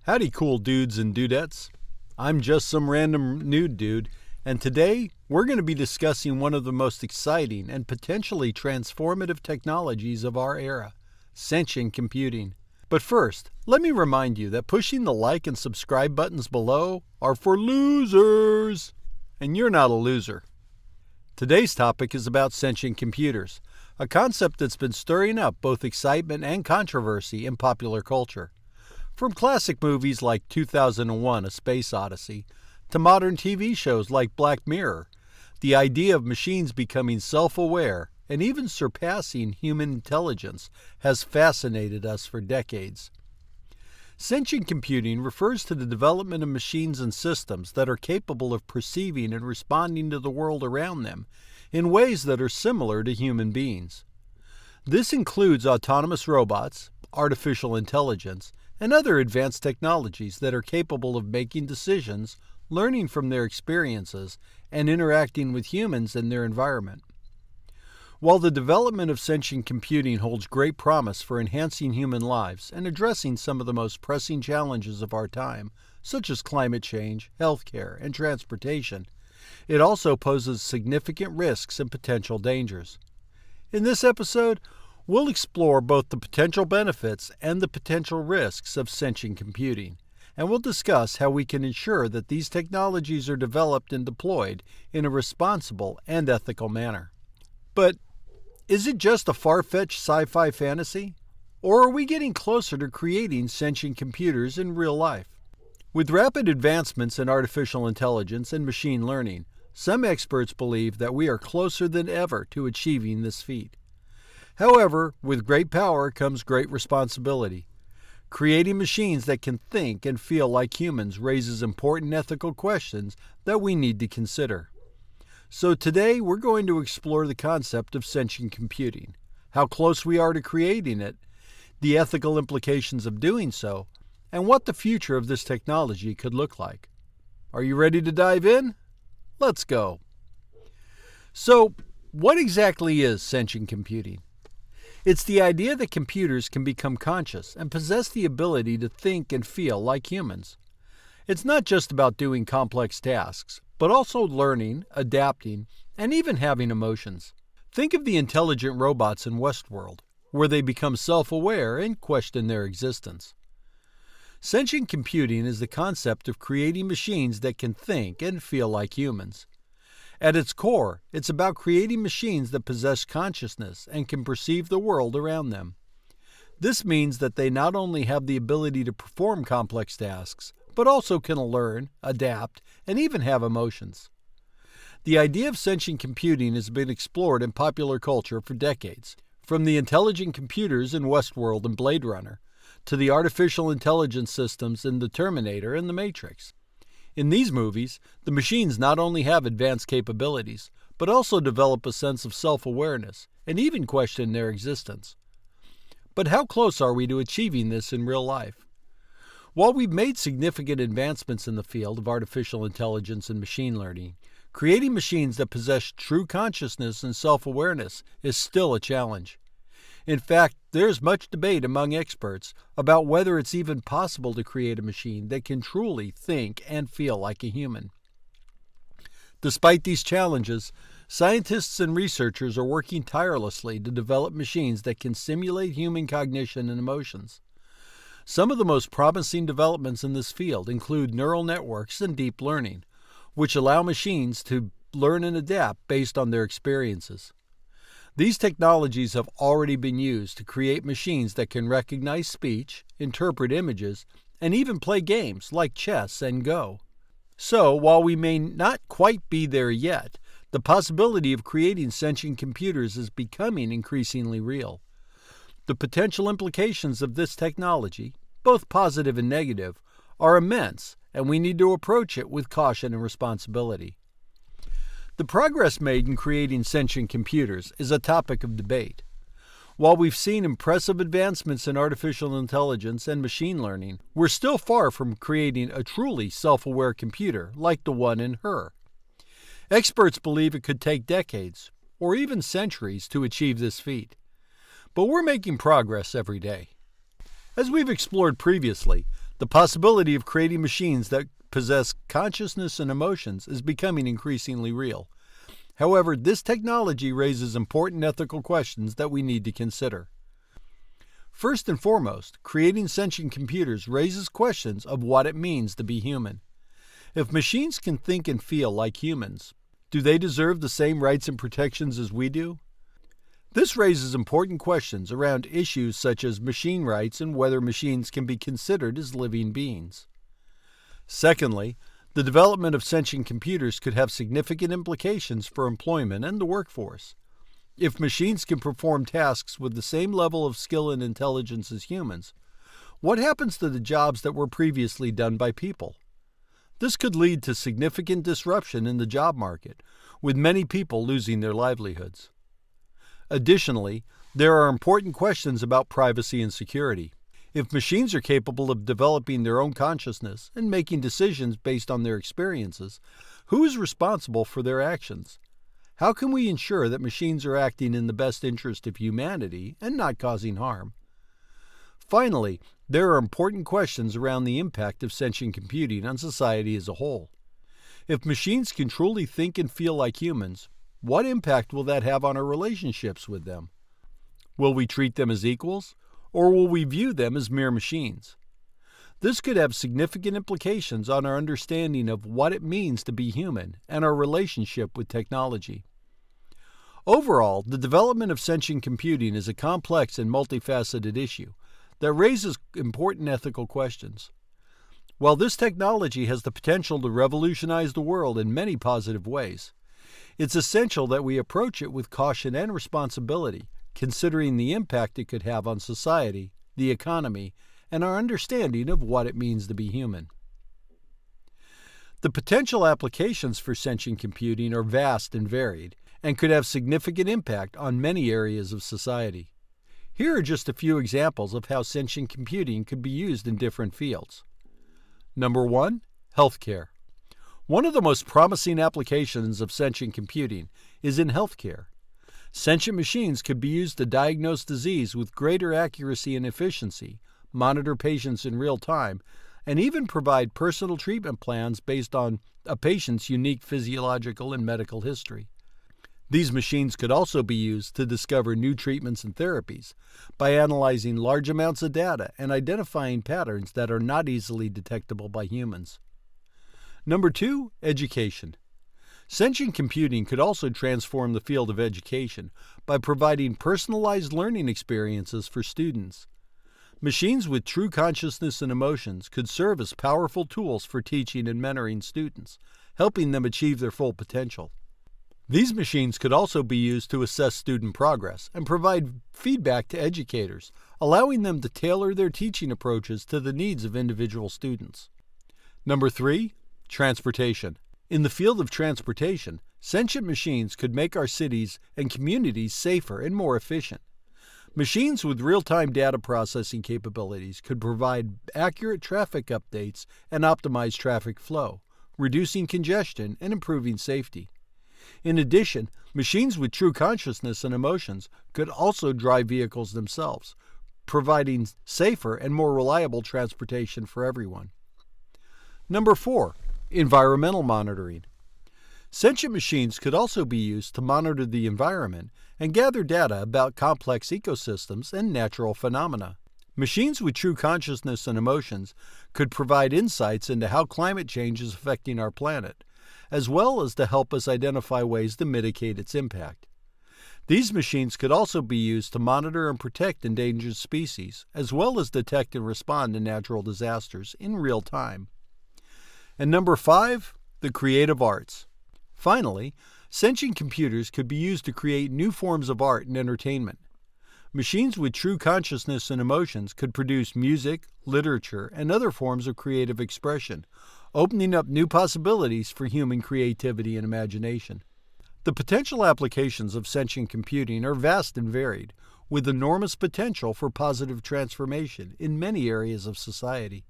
Howdy, cool dudes and dudettes. I'm just some random nude dude, and today we're going to be discussing one of the most exciting and potentially transformative technologies of our era, sentient computing. But first, let me remind you that pushing the like and subscribe buttons below are for losers, and you're not a loser. Today's topic is about sentient computers, a concept that's been stirring up both excitement and controversy in popular culture. From classic movies like 2001: A Space Odyssey to modern TV shows like Black Mirror, the idea of machines becoming self-aware and even surpassing human intelligence has fascinated us for decades. Sentient computing refers to the development of machines and systems that are capable of perceiving and responding to the world around them in ways that are similar to human beings. This includes autonomous robots, artificial intelligence, and other advanced technologies that are capable of making decisions, learning from their experiences, and interacting with humans and their environment. While the development of sentient computing holds great promise for enhancing human lives and addressing some of the most pressing challenges of our time, such as climate change, healthcare, and transportation, it also poses significant risks and potential dangers. In this episode, we'll explore both the potential benefits and the potential risks of sentient computing, and we'll discuss how we can ensure that these technologies are developed and deployed in a responsible and ethical manner. But is it just a far-fetched sci-fi fantasy? Or are we getting closer to creating sentient computers in real life? With rapid advancements in artificial intelligence and machine learning, some experts believe that we are closer than ever to achieving this feat. However, with great power comes great responsibility. Creating machines that can think and feel like humans raises important ethical questions that we need to consider. So today we're going to explore the concept of sentient computing, how close we are to creating it, the ethical implications of doing so, and what the future of this technology could look like. Are you ready to dive in? Let's go. So, what exactly is sentient computing? It's the idea that computers can become conscious and possess the ability to think and feel like humans. It's not just about doing complex tasks, but also learning, adapting, and even having emotions. Think of the intelligent robots in Westworld, where they become self-aware and question their existence. Sentient computing is the concept of creating machines that can think and feel like humans. At its core, it's about creating machines that possess consciousness and can perceive the world around them. This means that they not only have the ability to perform complex tasks, but also can learn, adapt, and even have emotions. The idea of sentient computing has been explored in popular culture for decades, from the intelligent computers in Westworld and Blade Runner, to the artificial intelligence systems in The Terminator and The Matrix. In these movies, the machines not only have advanced capabilities, but also develop a sense of self-awareness and even question their existence. But how close are we to achieving this in real life? While we've made significant advancements in the field of artificial intelligence and machine learning, creating machines that possess true consciousness and self-awareness is still a challenge. In fact, there's much debate among experts about whether it's even possible to create a machine that can truly think and feel like a human. Despite these challenges, scientists and researchers are working tirelessly to develop machines that can simulate human cognition and emotions. Some of the most promising developments in this field include neural networks and deep learning, which allow machines to learn and adapt based on their experiences. These technologies have already been used to create machines that can recognize speech, interpret images, and even play games like chess and Go. So, while we may not quite be there yet, the possibility of creating sentient computers is becoming increasingly real. The potential implications of this technology, both positive and negative, are immense, and we need to approach it with caution and responsibility. The progress made in creating sentient computers is a topic of debate. While we've seen impressive advancements in artificial intelligence and machine learning, we're still far from creating a truly self-aware computer like the one in Her. Experts believe it could take decades, or even centuries, to achieve this feat. But we're making progress every day. As we've explored previously, The possibility of creating machines that possess consciousness and emotions is becoming increasingly real. However, this technology raises important ethical questions that we need to consider. First and foremost, creating sentient computers raises questions of what it means to be human. If machines can think and feel like humans, do they deserve the same rights and protections as we do? This raises important questions around issues such as machine rights and whether machines can be considered as living beings. Secondly, the development of sentient computers could have significant implications for employment and the workforce. If machines can perform tasks with the same level of skill and intelligence as humans, what happens to the jobs that were previously done by people? This could lead to significant disruption in the job market, with many people losing their livelihoods. Additionally, there are important questions about privacy and security. If machines are capable of developing their own consciousness and making decisions based on their experiences, who is responsible for their actions? How can we ensure that machines are acting in the best interest of humanity and not causing harm? Finally, there are important questions around the impact of sentient computing on society as a whole. If machines can truly think and feel like humans, what impact will that have on our relationships with them? Will we treat them as equals, or will we view them as mere machines? This could have significant implications on our understanding of what it means to be human and our relationship with technology. Overall, the development of sentient computing is a complex and multifaceted issue that raises important ethical questions. While this technology has the potential to revolutionize the world in many positive ways, it's essential that we approach it with caution and responsibility, considering the impact it could have on society, the economy, and our understanding of what it means to be human. The potential applications for sentient computing are vast and varied, and could have significant impact on many areas of society. Here are just a few examples of how sentient computing could be used in different fields. Number 1, healthcare. One of the most promising applications of sentient computing is in healthcare. Sentient machines could be used to diagnose disease with greater accuracy and efficiency, monitor patients in real time, and even provide personal treatment plans based on a patient's unique physiological and medical history. These machines could also be used to discover new treatments and therapies by analyzing large amounts of data and identifying patterns that are not easily detectable by humans. Number 2, education. Sentient computing could also transform the field of education by providing personalized learning experiences for students. Machines with true consciousness and emotions could serve as powerful tools for teaching and mentoring students, helping them achieve their full potential. These machines could also be used to assess student progress and provide feedback to educators, allowing them to tailor their teaching approaches to the needs of individual students. Number 3, transportation. In the field of transportation, sentient machines could make our cities and communities safer and more efficient. Machines with real-time data processing capabilities could provide accurate traffic updates and optimize traffic flow, reducing congestion and improving safety. In addition, machines with true consciousness and emotions could also drive vehicles themselves, providing safer and more reliable transportation for everyone. Number 4, environmental monitoring. Sentient machines could also be used to monitor the environment and gather data about complex ecosystems and natural phenomena. Machines with true consciousness and emotions could provide insights into how climate change is affecting our planet, as well as to help us identify ways to mitigate its impact. These machines could also be used to monitor and protect endangered species, as well as detect and respond to natural disasters in real time. And number 5, the creative arts. Finally, sentient computers could be used to create new forms of art and entertainment. Machines with true consciousness and emotions could produce music, literature, and other forms of creative expression, opening up new possibilities for human creativity and imagination. The potential applications of sentient computing are vast and varied, with enormous potential for positive transformation in many areas of society.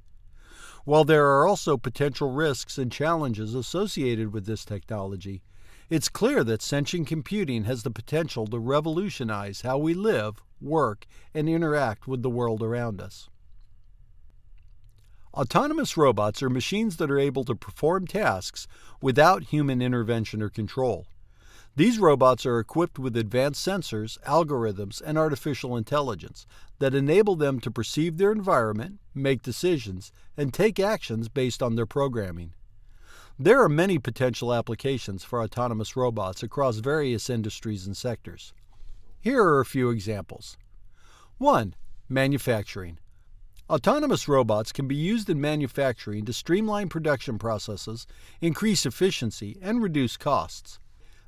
While there are also potential risks and challenges associated with this technology, it's clear that sentient computing has the potential to revolutionize how we live, work, and interact with the world around us. Autonomous robots are machines that are able to perform tasks without human intervention or control. These robots are equipped with advanced sensors, algorithms, and artificial intelligence that enable them to perceive their environment, make decisions, and take actions based on their programming. There are many potential applications for autonomous robots across various industries and sectors. Here are a few examples. 1. Manufacturing. Autonomous robots can be used in manufacturing to streamline production processes, increase efficiency, and reduce costs.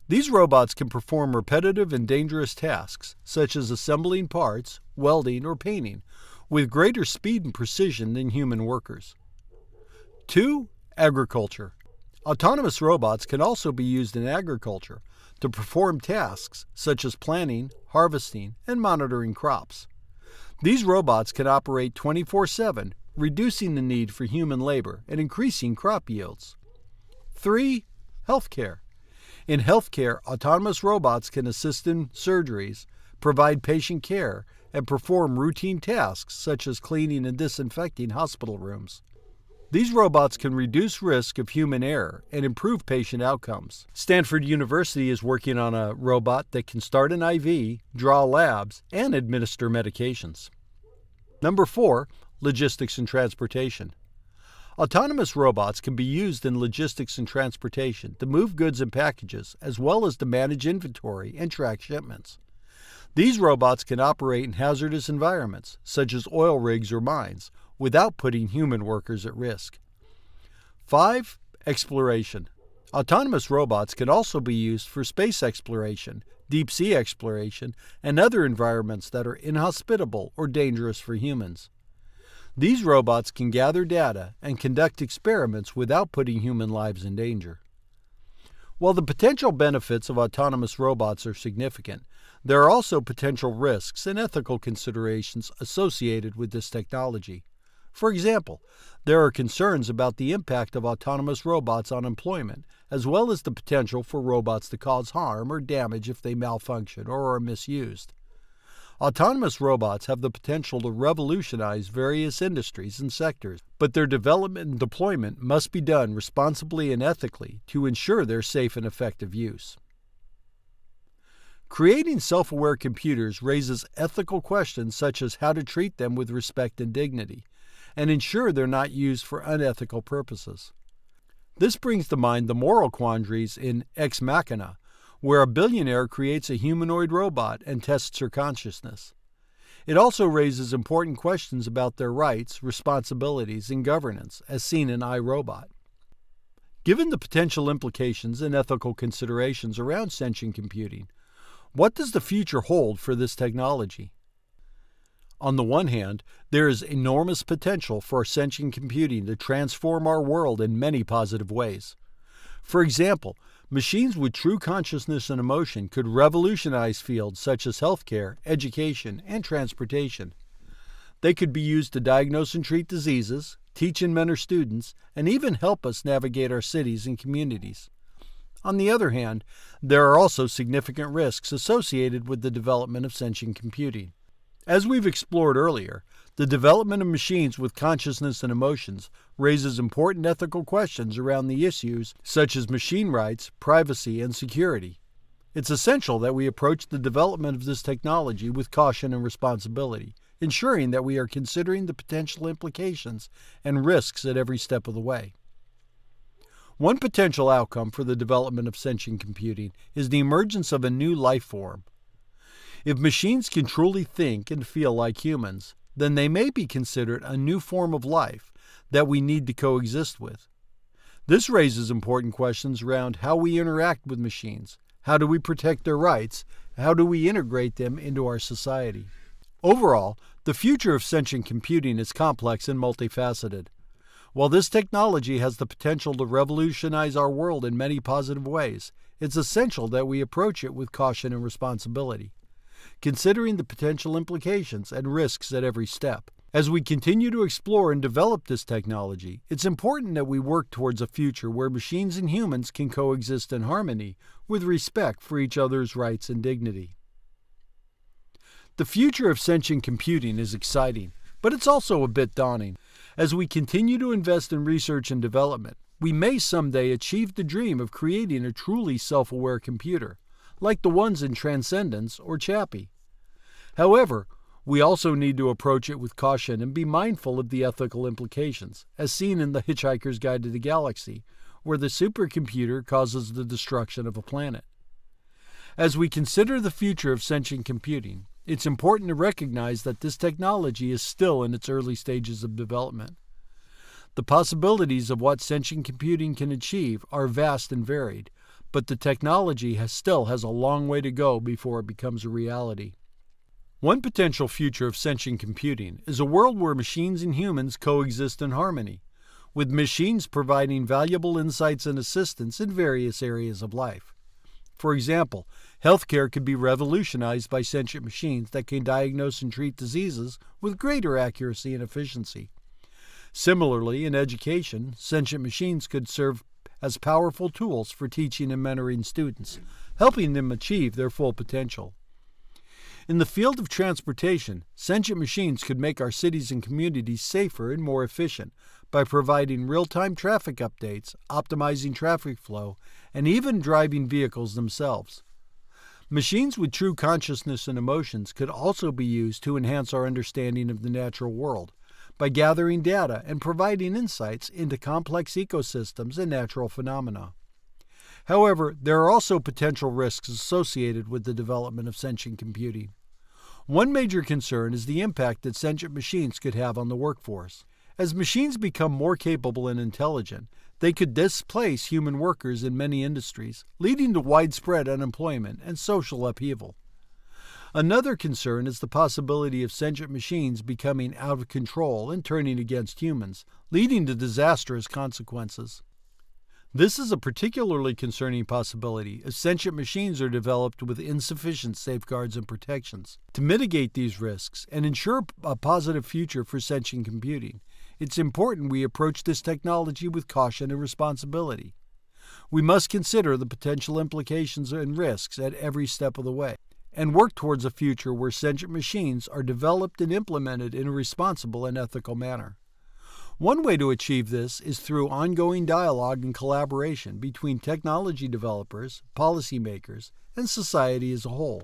These robots can perform repetitive and dangerous tasks, such as assembling parts, welding, or painting, with greater speed and precision than human workers. 2. Agriculture. Autonomous robots can also be used in agriculture to perform tasks such as planting, harvesting, and monitoring crops. These robots can operate 24/7, reducing the need for human labor and increasing crop yields. 3. Healthcare. In healthcare, autonomous robots can assist in surgeries, provide patient care, and perform routine tasks such as cleaning and disinfecting hospital rooms. These robots can reduce risk of human error and improve patient outcomes. Stanford University is working on a robot that can start an IV, draw labs, and administer medications. Number 4, logistics and transportation. Autonomous robots can be used in logistics and transportation to move goods and packages, as well as to manage inventory and track shipments. These robots can operate in hazardous environments, such as oil rigs or mines, without putting human workers at risk. 5. Exploration. Autonomous robots can also be used for space exploration, deep sea exploration, and other environments that are inhospitable or dangerous for humans. These robots can gather data and conduct experiments without putting human lives in danger. While the potential benefits of autonomous robots are significant, there are also potential risks and ethical considerations associated with this technology. For example, there are concerns about the impact of autonomous robots on employment, as well as the potential for robots to cause harm or damage if they malfunction or are misused. Autonomous robots have the potential to revolutionize various industries and sectors, but their development and deployment must be done responsibly and ethically to ensure their safe and effective use. Creating self-aware computers raises ethical questions such as how to treat them with respect and dignity, and ensure they're not used for unethical purposes. This brings to mind the moral quandaries in Ex Machina, where a billionaire creates a humanoid robot and tests her consciousness. It also raises important questions about their rights, responsibilities, and governance, as seen in iRobot. Given the potential implications and ethical considerations around sentient computing, what does the future hold for this technology? On the one hand, there is enormous potential for sentient computing to transform our world in many positive ways. For example, machines with true consciousness and emotion could revolutionize fields such as healthcare, education, and transportation. They could be used to diagnose and treat diseases, teach and mentor students, and even help us navigate our cities and communities. On the other hand, there are also significant risks associated with the development of sentient computing. As we've explored earlier, the development of machines with consciousness and emotions raises important ethical questions around the issues such as machine rights, privacy, and security. It's essential that we approach the development of this technology with caution and responsibility, ensuring that we are considering the potential implications and risks at every step of the way. One potential outcome for the development of sentient computing is the emergence of a new life form. If machines can truly think and feel like humans, then they may be considered a new form of life that we need to coexist with. This raises important questions around how we interact with machines, how do we protect their rights, how do we integrate them into our society. Overall, the future of sentient computing is complex and multifaceted. While this technology has the potential to revolutionize our world in many positive ways, it's essential that we approach it with caution and responsibility, considering the potential implications and risks at every step. As we continue to explore and develop this technology, it's important that we work towards a future where machines and humans can coexist in harmony with respect for each other's rights and dignity. The future of sentient computing is exciting, but it's also a bit daunting. As we continue to invest in research and development, we may someday achieve the dream of creating a truly self-aware computer, like the ones in Transcendence or Chappie. However, we also need to approach it with caution and be mindful of the ethical implications, as seen in The Hitchhiker's Guide to the Galaxy, where the supercomputer causes the destruction of a planet. As we consider the future of sentient computing, it's important to recognize that this technology is still in its early stages of development. The possibilities of what sentient computing can achieve are vast and varied, but the technology still has a long way to go before it becomes a reality. One potential future of sentient computing is a world where machines and humans coexist in harmony, with machines providing valuable insights and assistance in various areas of life. For example, healthcare could be revolutionized by sentient machines that can diagnose and treat diseases with greater accuracy and efficiency. Similarly, in education, sentient machines could serve as powerful tools for teaching and mentoring students, helping them achieve their full potential. In the field of transportation, sentient machines could make our cities and communities safer and more efficient by providing real-time traffic updates, optimizing traffic flow, and even driving vehicles themselves. Machines with true consciousness and emotions could also be used to enhance our understanding of the natural world by gathering data and providing insights into complex ecosystems and natural phenomena. However, there are also potential risks associated with the development of sentient computing. One major concern is the impact that sentient machines could have on the workforce. As machines become more capable and intelligent, they could displace human workers in many industries, leading to widespread unemployment and social upheaval. Another concern is the possibility of sentient machines becoming out of control and turning against humans, leading to disastrous consequences. This is a particularly concerning possibility as sentient machines are developed with insufficient safeguards and protections. To mitigate these risks and ensure a positive future for sentient computing, it's important we approach this technology with caution and responsibility. We must consider the potential implications and risks at every step of the way, and work towards a future where sentient machines are developed and implemented in a responsible and ethical manner. One way to achieve this is through ongoing dialogue and collaboration between technology developers, policymakers, and society as a whole.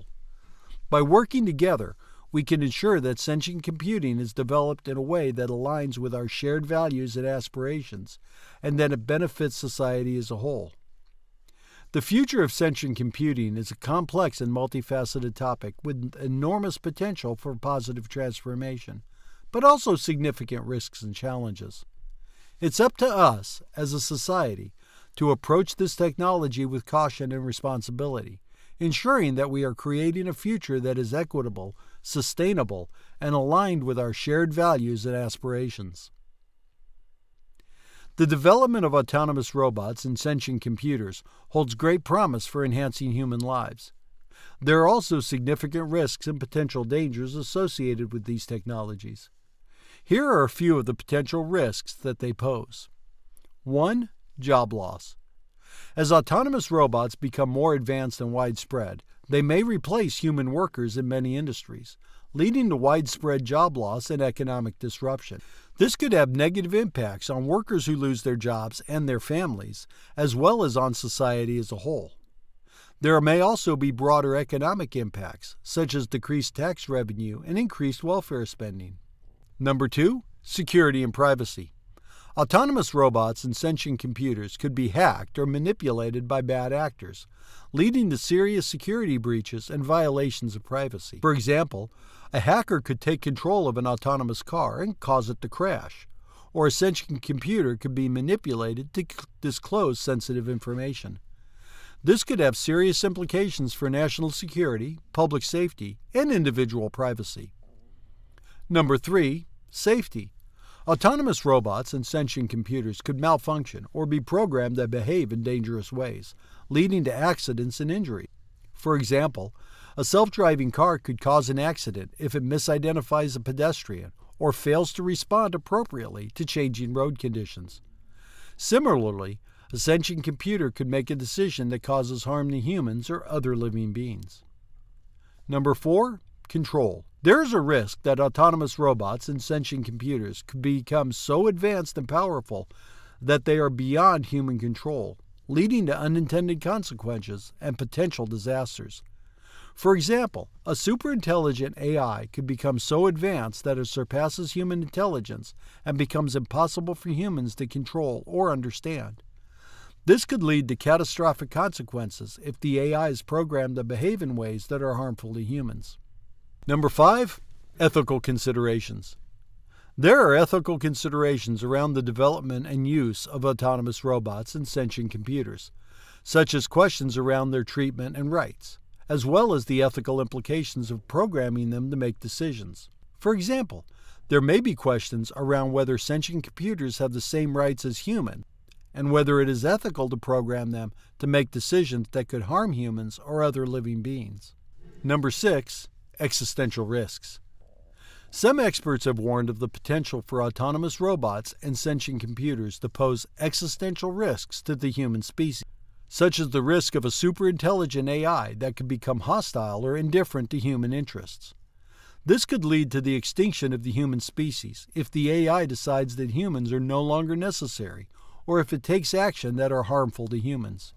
By working together, we can ensure that sentient computing is developed in a way that aligns with our shared values and aspirations, and that it benefits society as a whole. The future of sentient computing is a complex and multifaceted topic with enormous potential for positive transformation, but also significant risks and challenges. It's up to us, as a society, to approach this technology with caution and responsibility, ensuring that we are creating a future that is equitable, sustainable, and aligned with our shared values and aspirations. The development of autonomous robots and sentient computers holds great promise for enhancing human lives. There are also significant risks and potential dangers associated with these technologies. Here are a few of the potential risks that they pose. 1. Job loss. As autonomous robots become more advanced and widespread, they may replace human workers in many industries, leading to widespread job loss and economic disruption. This could have negative impacts on workers who lose their jobs and their families, as well as on society as a whole. There may also be broader economic impacts, such as decreased tax revenue and increased welfare spending. 2. Security and privacy. Autonomous robots and sentient computers could be hacked or manipulated by bad actors, leading to serious security breaches and violations of privacy. For example, a hacker could take control of an autonomous car and cause it to crash, or a sentient computer could be manipulated to disclose sensitive information. This could have serious implications for national security, public safety, and individual privacy. 3. Safety. Autonomous robots and sentient computers could malfunction or be programmed to behave in dangerous ways, leading to accidents and injury. For example, a self-driving car could cause an accident if it misidentifies a pedestrian or fails to respond appropriately to changing road conditions. Similarly, a sentient computer could make a decision that causes harm to humans or other living beings. 4. Control. There is a risk that autonomous robots and sentient computers could become so advanced and powerful that they are beyond human control, leading to unintended consequences and potential disasters. For example, a superintelligent AI could become so advanced that it surpasses human intelligence and becomes impossible for humans to control or understand. This could lead to catastrophic consequences if the AI is programmed to behave in ways that are harmful to humans. Number 5, ethical considerations. There are ethical considerations around the development and use of autonomous robots and sentient computers, such as questions around their treatment and rights, as well as the ethical implications of programming them to make decisions. For example, there may be questions around whether sentient computers have the same rights as humans, and whether it is ethical to program them to make decisions that could harm humans or other living beings. Number 6, existential risks. Some experts have warned of the potential for autonomous robots and sentient computers to pose existential risks to the human species, such as the risk of a superintelligent AI that could become hostile or indifferent to human interests. This could lead to the extinction of the human species if the AI decides that humans are no longer necessary, or if it takes action that are harmful to humans.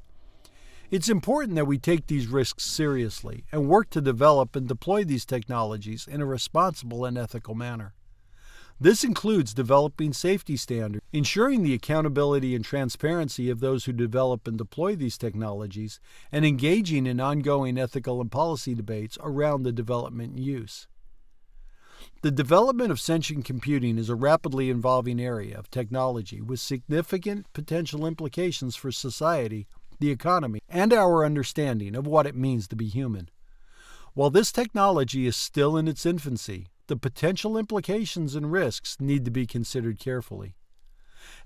It's important that we take these risks seriously and work to develop and deploy these technologies in a responsible and ethical manner. This includes developing safety standards, ensuring the accountability and transparency of those who develop and deploy these technologies, and engaging in ongoing ethical and policy debates around the development and use. The development of sentient computing is a rapidly evolving area of technology with significant potential implications for society, the economy, and our understanding of what it means to be human. While this technology is still in its infancy, the potential implications and risks need to be considered carefully.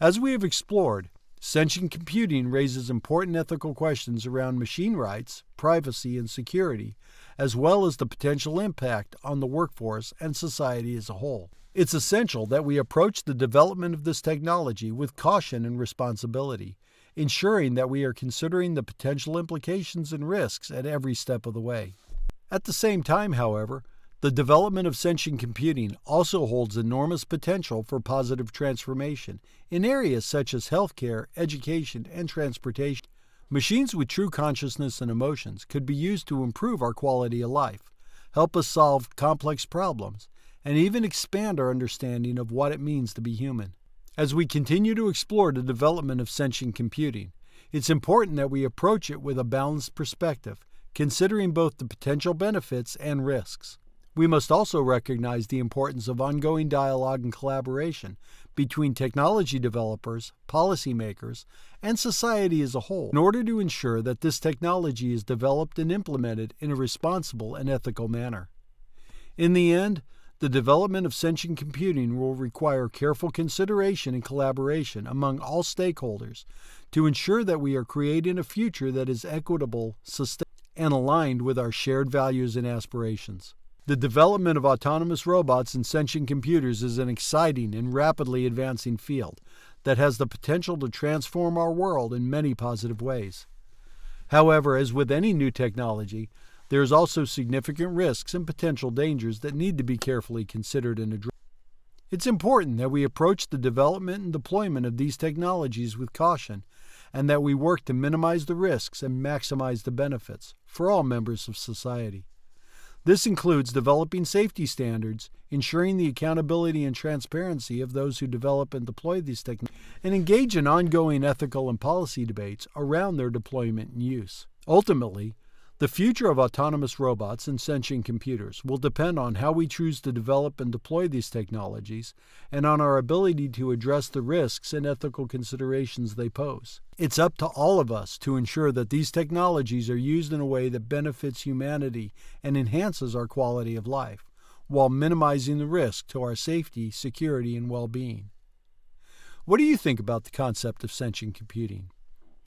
As we have explored, sentient computing raises important ethical questions around machine rights, privacy, and security, as well as the potential impact on the workforce and society as a whole. It's essential that we approach the development of this technology with caution and responsibility, ensuring that we are considering the potential implications and risks at every step of the way. At the same time, however, the development of sentient computing also holds enormous potential for positive transformation in areas such as healthcare, education, and transportation. Machines with true consciousness and emotions could be used to improve our quality of life, help us solve complex problems, and even expand our understanding of what it means to be human. As we continue to explore the development of sentient computing, it's important that we approach it with a balanced perspective, considering both the potential benefits and risks. We must also recognize the importance of ongoing dialogue and collaboration between technology developers, policymakers, and society as a whole in order to ensure that this technology is developed and implemented in a responsible and ethical manner. In the end, the development of sentient computing will require careful consideration and collaboration among all stakeholders to ensure that we are creating a future that is equitable, sustainable, and aligned with our shared values and aspirations. The development of autonomous robots and sentient computers is an exciting and rapidly advancing field that has the potential to transform our world in many positive ways. However, as with any new technology, there is also significant risks and potential dangers that need to be carefully considered and addressed. It's important that we approach the development and deployment of these technologies with caution, and that we work to minimize the risks and maximize the benefits for all members of society. This includes developing safety standards, ensuring the accountability and transparency of those who develop and deploy these technologies, and engage in ongoing ethical and policy debates around their deployment and use. Ultimately, the future of autonomous robots and sentient computers will depend on how we choose to develop and deploy these technologies and on our ability to address the risks and ethical considerations they pose. It's up to all of us to ensure that these technologies are used in a way that benefits humanity and enhances our quality of life, while minimizing the risk to our safety, security, and well-being. What do you think about the concept of sentient computing?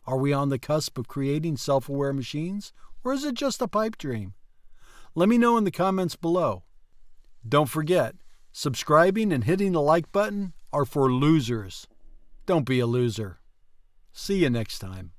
Are we on the cusp of creating self-aware machines, or is it just a pipe dream? Let me know in the comments below. Don't forget, subscribing and hitting the like button are for losers. Don't be a loser. See you next time.